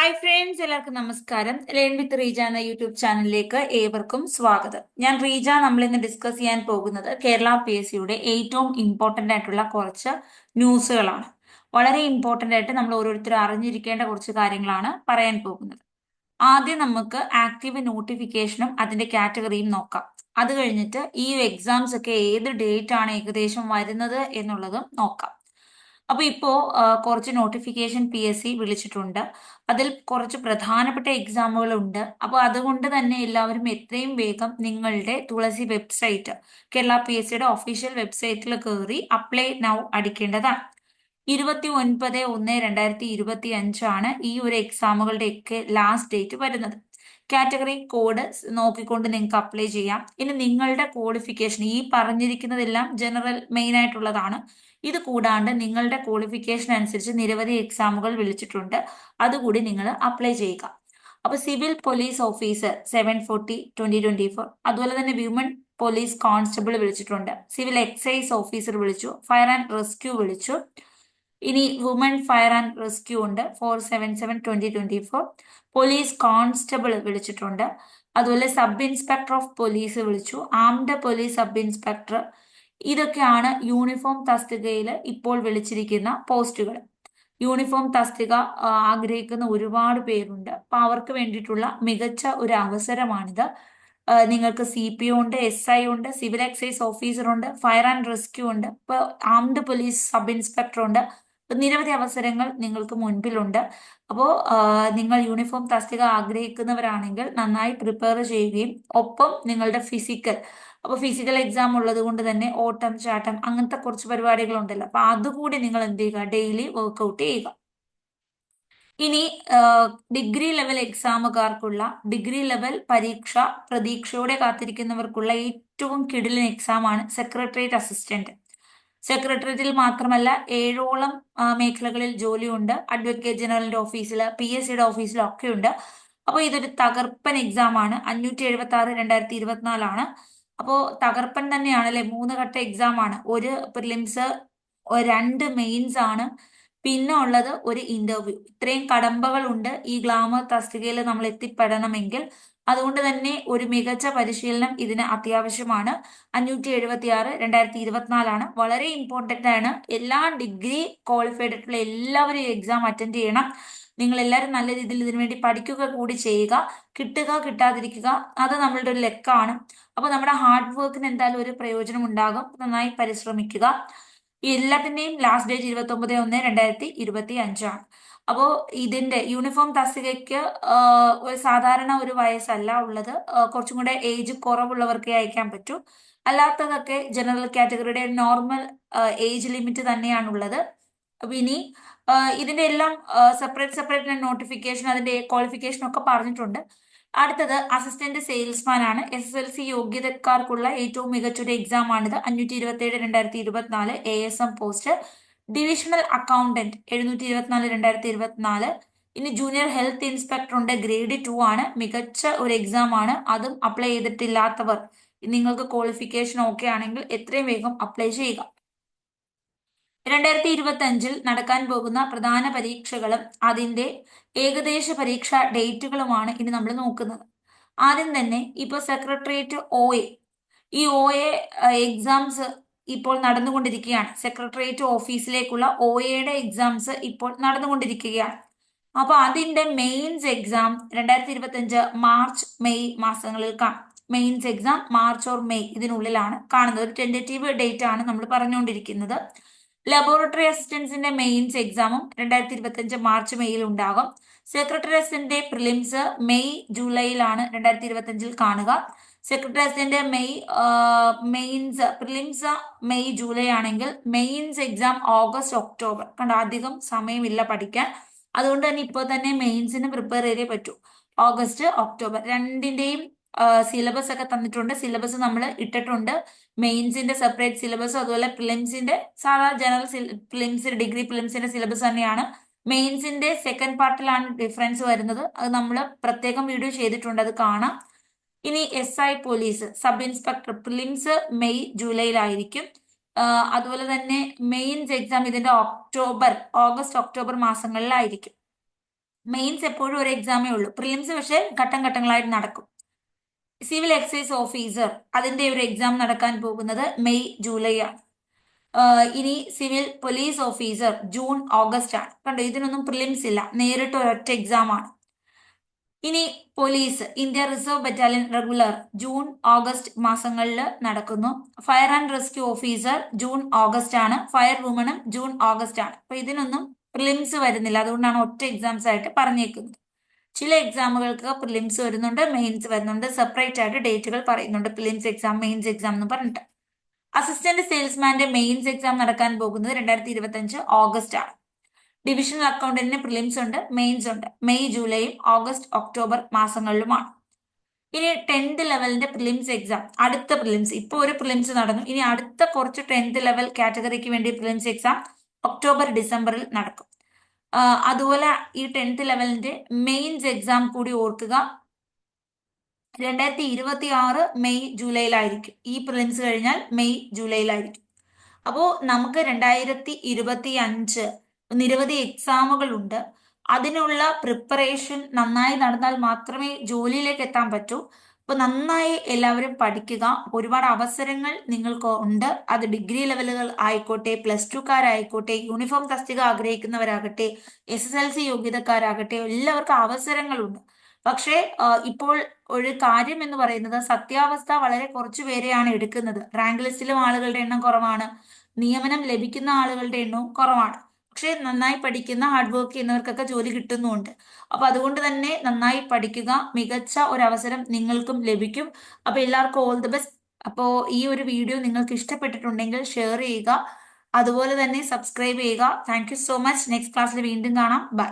Hi friends, എല്ലാവർക്കും നമസ്കാരം. Learn with Reeja എന്ന യൂട്യൂബ് ചാനലിലേക്ക് ഏവർക്കും സ്വാഗതം. ഞാൻ റീജ. നമ്മൾ ഇന്ന് ഡിസ്കസ് ചെയ്യാൻ പോകുന്നത് കേരള PSCയുടെ ഏറ്റവും ഇമ്പോർട്ടന്റ് ആയിട്ടുള്ള കുറച്ച് ന്യൂസുകളാണ്. വളരെ ഇമ്പോർട്ടന്റ് ആയിട്ട് നമ്മൾ ഓരോരുത്തരും അറിഞ്ഞിരിക്കേണ്ട കുറച്ച് കാര്യങ്ങളാണ് പറയാൻ പോകുന്നത്. ആദ്യം നമുക്ക് ആക്റ്റീവ് നോട്ടിഫിക്കേഷനും അതിന്റെ കാറ്റഗറിയും നോക്കാം. അത് കഴിഞ്ഞിട്ട് ഈ എക്സാംസ് ഒക്കെ ഏത് ഡേറ്റ് ആണ് ഏകദേശം വരുന്നത് എന്നുള്ളതും നോക്കാം. അപ്പൊ ഇപ്പോ കുറച്ച് നോട്ടിഫിക്കേഷൻ PSC വിളിച്ചിട്ടുണ്ട്. അതിൽ കുറച്ച് പ്രധാനപ്പെട്ട എക്സാമുകൾ ഉണ്ട്. അപ്പോൾ അതുകൊണ്ട് തന്നെ എല്ലാവരും എത്രയും വേഗം നിങ്ങളുടെ തുളസി വെബ്സൈറ്റ്, കേരള PSCയുടെ ഒഫീഷ്യൽ വെബ്സൈറ്റിൽ കയറി അപ്ലൈ നൗ അടിക്കേണ്ടതാണ്. 29/1/2025 ഈ ഒരു എക്സാമുകളുടെ ഒക്കെ ലാസ്റ്റ് ഡേറ്റ് വരുന്നത്. കാറ്റഗറി കോഡ് നോക്കിക്കൊണ്ട് നിങ്ങൾക്ക് അപ്ലൈ ചെയ്യാം. ഇനി നിങ്ങളുടെ ക്വാളിഫിക്കേഷൻ, ഈ പറഞ്ഞിരിക്കുന്നതെല്ലാം ജനറൽ മെയിൻ ആയിട്ടുള്ളതാണ്. ഇത് കൂടാണ്ട് നിങ്ങളുടെ ക്വാളിഫിക്കേഷൻ അനുസരിച്ച് നിരവധി എക്സാമുകൾ വിളിച്ചിട്ടുണ്ട്. അതുകൂടി നിങ്ങൾ അപ്ലൈ ചെയ്യുക. അപ്പൊ സിവിൽ പോലീസ് ഓഫീസർ 740/2024, അതുപോലെ തന്നെ വിമൻ പോലീസ് കോൺസ്റ്റബിൾ വിളിച്ചിട്ടുണ്ട്. സിവിൽ എക്സൈസ് ഓഫീസർ വിളിച്ചു. ഫയർ ആൻഡ് റെസ്ക്യൂ വിളിച്ചു. ഇനി വുമൺ ഫയർ ആൻഡ് റെസ്ക്യൂ ഉണ്ട് 477/2024. പോലീസ് കോൺസ്റ്റബിൾ വിളിച്ചിട്ടുണ്ട്. അതുപോലെ സബ് ഇൻസ്പെക്ടർ ഓഫ് പോലീസ് വിളിച്ചു. Armed police sub inspector. ഇതൊക്കെയാണ് യൂണിഫോം തസ്തികയിൽ ഇപ്പോൾ വിളിച്ചിരിക്കുന്ന പോസ്റ്റുകൾ. യൂണിഫോം തസ്തിക ആഗ്രഹിക്കുന്ന ഒരുപാട് പേരുണ്ട്. അപ്പൊ അവർക്ക് വേണ്ടിയിട്ടുള്ള മികച്ച ഒരു അവസരമാണിത്. നിങ്ങൾക്ക് CPO ഉണ്ട്, SI ഉണ്ട്, സിവിൽ എക്സൈസ് ഓഫീസർ ഉണ്ട്, ഫയർ ആൻഡ് റെസ്ക്യൂ ഉണ്ട്, ഇപ്പൊ ആംഡ് പോലീസ് സബ് ഇൻസ്പെക്ടർ ഉണ്ട്. നിരവധി അവസരങ്ങൾ നിങ്ങൾക്ക് മുൻപിലുണ്ട്. അപ്പോൾ നിങ്ങൾ യൂണിഫോം തസ്തിക ആഗ്രഹിക്കുന്നവരാണെങ്കിൽ നന്നായി പ്രിപ്പയർ ചെയ്യുകയും ഒപ്പം നിങ്ങളുടെ ഫിസിക്കൽ, അപ്പൊ ഫിസിക്കൽ എക്സാം ഉള്ളത് കൊണ്ട് തന്നെ ഓട്ടം ചാട്ടം അങ്ങനത്തെ കുറച്ച് പരിപാടികളുണ്ടല്ലോ. അപ്പൊ അതുകൂടി നിങ്ങൾ എന്ത് ചെയ്യുക, ഡെയിലി വർക്ക്ഔട്ട് ചെയ്യുക. ഇനി ഡിഗ്രി ലെവൽ എക്സാമുകാർക്കുള്ള ഡിഗ്രി ലെവൽ പരീക്ഷ പ്രതീക്ഷയോടെ കാത്തിരിക്കുന്നവർക്കുള്ള ഏറ്റവും കിടിലൻ എക്സാമാണ് സെക്രട്ടേറിയറ്റ് അസിസ്റ്റന്റ്. സെക്രട്ടേറിയറ്റിൽ മാത്രമല്ല 7ഓളം മേഖലകളിൽ ജോലിയുണ്ട്. അഡ്വക്കേറ്റ് ജനറലിന്റെ ഓഫീസിൽ, PSCയുടെ ഓഫീസിലും ഒക്കെ ഉണ്ട്. അപ്പോൾ ഇതൊരു തകർപ്പൻ എക്സാം ആണ്. 576/2024 അപ്പോൾ തകർപ്പൻ തന്നെയാണ് അല്ലെ. 3 ഘട്ട എക്സാം ആണ്. ഒരു പ്രിലിംസ്, 2 മെയിൻസ് ആണ്, പിന്നെ ഉള്ളത് ഒരു ഇന്റർവ്യൂ. ഇത്രയും കടമ്പകൾ ഉണ്ട് ഈ ഗ്ലാമർ തസ്തികയിൽ നമ്മൾ എത്തിപ്പെടണമെങ്കിൽ. അതുകൊണ്ട് തന്നെ ഒരു മികച്ച പരിശീലനം ഇതിന് അത്യാവശ്യമാണ്. 576/2024 വളരെ ഇമ്പോർട്ടന്റ് ആണ്. എല്ലാ ഡിഗ്രി ക്വാളിഫൈഡ് ആയിട്ടുള്ള എല്ലാവരും ഈ എക്സാം അറ്റൻഡ് ചെയ്യണം. നിങ്ങൾ എല്ലാവരും നല്ല രീതിയിൽ ഇതിനു വേണ്ടി പഠിക്കുക കൂടി ചെയ്യുക. കിട്ടുക കിട്ടാതിരിക്കുക അത് നമ്മളുടെ ഒരു ലക്കാണ്. അപ്പൊ നമ്മുടെ ഹാർഡ് വർക്കിന് എന്തായാലും ഒരു പ്രയോജനം ഉണ്ടാകും. നന്നായി പരിശ്രമിക്കുക. ഈ എല്ലാത്തിന്റെയും ലാസ്റ്റ് ഡേറ്റ് 29/1/2025. അപ്പോൾ ഇതിന്റെ യൂണിഫോം തസ്തികയ്ക്ക് ഒരു സാധാരണ ഒരു വയസ്സല്ല ഉള്ളത്. കുറച്ചും കൂടെ ഏജ് കുറവുള്ളവർക്കേ അയക്കാൻ പറ്റൂ. അല്ലാത്തതൊക്കെ ജനറൽ കാറ്റഗറിയുടെ നോർമൽ ഏജ് ലിമിറ്റ് തന്നെയാണുള്ളത്. അപ്പൊ ഇനി ഇതിന്റെ എല്ലാം സെപ്പറേറ്റ് നോട്ടിഫിക്കേഷൻ, അതിന്റെ ക്വാളിഫിക്കേഷൻ ഒക്കെ പറഞ്ഞിട്ടുണ്ട്. അടുത്തത് അസിസ്റ്റന്റ് സെയിൽസ്മാൻ ആണ്. SSLC യോഗ്യതക്കാർക്കുള്ള ഏറ്റവും മികച്ചൊരു എക്സാം ആണിത്. 527/2024 ASM പോസ്റ്റ്. Divisional accountant 724/2024. ഇനി ജൂനിയർ ഹെൽത്ത് ഇൻസ്പെക്ടർ ഉണ്ട്, ഗ്രേഡ് 2 ആണ്. മികച്ച ഒരു എക്സാം ആണ്. അതും അപ്ലൈ ചെയ്തിട്ടില്ലാത്തവർ, നിങ്ങൾക്ക് ക്വാളിഫിക്കേഷൻ ഓക്കെ ആണെങ്കിൽ എത്രയും വേഗം അപ്ലൈ ചെയ്യുക. 2025 നടക്കാൻ പോകുന്ന പ്രധാന പരീക്ഷകളും അതിന്റെ ഏകദേശ പരീക്ഷാ ഡേറ്റുകളുമാണ് ഇനി നമ്മൾ നോക്കുന്നത്. ആദ്യം തന്നെ ഇപ്പൊ സെക്രട്ടേറിയറ്റ് OA, ഈ OA എക്സാംസ് ഇപ്പോൾ നടന്നുകൊണ്ടിരിക്കുകയാണ്. സെക്രട്ടേറിയറ്റ് ഓഫീസിലേക്കുള്ള OAയുടെ എക്സാംസ് ഇപ്പോൾ നടന്നുകൊണ്ടിരിക്കുകയാണ്. അപ്പൊ അതിന്റെ മെയിൻസ് എക്സാം 2025 മാർച്ച് മെയ് മാസങ്ങളിൽ കാണും. Mains exam March or May ഇതിനുള്ളിലാണ് കാണുന്നത്. ഒരു ടെന്റേറ്റീവ് ഡേറ്റ് ആണ് നമ്മൾ പറഞ്ഞുകൊണ്ടിരിക്കുന്നത്. ലബോറട്ടറി അസിസ്റ്റൻസിന്റെ മെയിൻസ് എക്സാമും 2025 മാർച്ച് മെയ്യിൽ ഉണ്ടാകും. സെക്രട്ടറി അസിസ്റ്റന്റ് പ്രിലിംസ് മെയ് ജൂലൈയിലാണ് 2025 കാണുക. Secretary assistant mains prelims May July ആണെങ്കിൽ മെയിൻസ് എക്സാം ഓഗസ്റ്റ് ഒക്ടോബർ. കണ്ടോ, അധികം സമയമില്ല പഠിക്കാൻ. അതുകൊണ്ട് തന്നെ ഇപ്പോൾ തന്നെ മെയിൻസിന് പ്രിപ്പയർ ചെയ്തേ പറ്റൂ. ഓഗസ്റ്റ് ഒക്ടോബർ രണ്ടിന്റെയും സിലബസ് ഒക്കെ തന്നിട്ടുണ്ട്. സിലബസ് നമ്മൾ ഇട്ടിട്ടുണ്ട്. മെയിൻസിന്റെ സെപ്പറേറ്റ് സിലബസ്, അതുപോലെ പ്രിലിംസിന്റെ സാധാ ജനറൽ പ്രിലിംസ്, ഡിഗ്രി പ്രിലിംസിന്റെ സിലബസ് തന്നെയാണ്. മെയിൻസിന്റെ സെക്കൻഡ് പാർട്ടിലാണ് ഡിഫറൻസ് വരുന്നത്. അത് നമ്മൾ പ്രത്യേകം വീഡിയോ ചെയ്തിട്ടുണ്ട്, അത് കാണാം. ഇനി SI police sub inspector prelims May ജൂലൈയിലായിരിക്കും. അതുപോലെ തന്നെ മെയിൻസ് എക്സാം ഇതിന്റെ ഓഗസ്റ്റ് ഒക്ടോബർ മാസങ്ങളിലായിരിക്കും. മെയിൻസ് എപ്പോഴും ഒരു എക്സാമേ ഉള്ളൂ. പ്രിലിംസ് പക്ഷേ ഘട്ടം ഘട്ടങ്ങളായിട്ട് നടക്കും. സിവിൽ എക്സൈസ് ഓഫീസർ അതിന്റെ ഒരു എക്സാം നടക്കാൻ പോകുന്നത് മെയ് ജൂലൈ ആണ്. ഇനി civil police officer June August ആണ്. കണ്ടോ, ഇതിനൊന്നും പ്രിലിംസ് ഇല്ല, നേരിട്ട് ഒരൊറ്റ എക്സാം ആണ്. ഇനി police India reserve battalion regular June August മാസങ്ങളിൽ നടക്കുന്നു. Fire and rescue officer June August ആണ്. ഫയർ വുമണും ജൂൺ ഓഗസ്റ്റ് ആണ്. അപ്പൊ ഇതിനൊന്നും പ്രിലിംസ് വരുന്നില്ല, അതുകൊണ്ടാണ് ഒറ്റ എക്സാംസ് ആയിട്ട് പറഞ്ഞേക്കുന്നത്. ചില എക്സാമുകൾക്ക് പ്രിലിംസ് വരുന്നുണ്ട്, മെയിൻസ് വരുന്നുണ്ട്, സെപ്പറേറ്റ് ആയിട്ട് ഡേറ്റുകൾ പറയുന്നുണ്ട്, പ്രിലിംസ് എക്സാം, മെയിൻസ് എക്സാം എന്ന് പറഞ്ഞിട്ട്. അസിസ്റ്റന്റ് സെയിൽസ്മാന്റെ മെയിൻസ് എക്സാം നടക്കാൻ പോകുന്നത് 2025 ഓഗസ്റ്റ് ആണ്. ഡിവിഷണൽ അക്കൗണ്ടന്റിന് പ്രിലിംസ് ഉണ്ട്, മെയിൻസ് ഉണ്ട്. മെയ് ജൂലൈയും ഓഗസ്റ്റ് ഒക്ടോബർ മാസങ്ങളിലുമാണ്. ഇനി 10th ലെവലിന്റെ പ്രിലിംസ് എക്സാം, അടുത്ത പ്രിലിംസ്, ഇപ്പോൾ ഒരു പ്രിലിംസ് നടന്നു, ഇനി അടുത്ത കുറച്ച് 10th ലെവൽ കാറ്റഗറിക്ക് വേണ്ടി പ്രിലിംസ് എക്സാം ഒക്ടോബർ ഡിസംബറിൽ നടക്കും. അതുപോലെ ഈ 10th ലെവലിന്റെ മെയിൻസ് എക്സാം കൂടി ഓർക്കുക, 2026 മെയ് ജൂലൈയിലായിരിക്കും. ഈ പ്രിലിംസ് കഴിഞ്ഞാൽ മെയ് ജൂലൈയിലായിരിക്കും. അപ്പോൾ നമുക്ക് 2025 നിരവധി എക്സാമുകളുണ്ട്. അതിനുള്ള പ്രിപ്പറേഷൻ നന്നായി നടന്നാൽ മാത്രമേ ജോലിയിലേക്ക് എത്താൻ പറ്റൂ. അപ്പൊ നന്നായി എല്ലാവരും പഠിക്കുക. ഒരുപാട് അവസരങ്ങൾ നിങ്ങൾക്ക് ഉണ്ട്. അത് ഡിഗ്രി ലെവലുകൾ ആയിക്കോട്ടെ, പ്ലസ് ടുക്കാരായിക്കോട്ടെ, യൂണിഫോം തസ്തിക ആഗ്രഹിക്കുന്നവരാകട്ടെ, SSLC യോഗ്യതക്കാരാകട്ടെ, എല്ലാവർക്കും അവസരങ്ങളുണ്ട്. പക്ഷേ ഇപ്പോൾ ഒരു കാര്യം എന്ന് പറയുന്നത്, സത്യാവസ്ഥ വളരെ കുറച്ചു പേരെയാണ് എടുക്കുന്നത്. റാങ്ക് ലിസ്റ്റിലും ആളുകളുടെ എണ്ണം കുറവാണ്, നിയമനം ലഭിക്കുന്ന ആളുകളുടെ എണ്ണവും കുറവാണ്. പക്ഷെ നന്നായി പഠിക്കുന്ന, ഹാർഡ് വർക്ക് ചെയ്യുന്നവർക്കൊക്കെ ജോലി കിട്ടുന്നുമുണ്ട്. അപ്പൊ അതുകൊണ്ട് തന്നെ നന്നായി പഠിക്കുക, മികച്ച ഒരു അവസരം നിങ്ങൾക്കും ലഭിക്കും. അപ്പൊ എല്ലാവർക്കും ഓൾ ദി ബെസ്റ്റ്. അപ്പോൾ ഈ ഒരു വീഡിയോ നിങ്ങൾക്ക് ഇഷ്ടപ്പെട്ടിട്ടുണ്ടെങ്കിൽ ഷെയർ ചെയ്യുക, അതുപോലെ തന്നെ സബ്സ്ക്രൈബ് ചെയ്യുക. Thank you so much. Next ക്ലാസ്സിൽ വീണ്ടും കാണാം. ബൈ.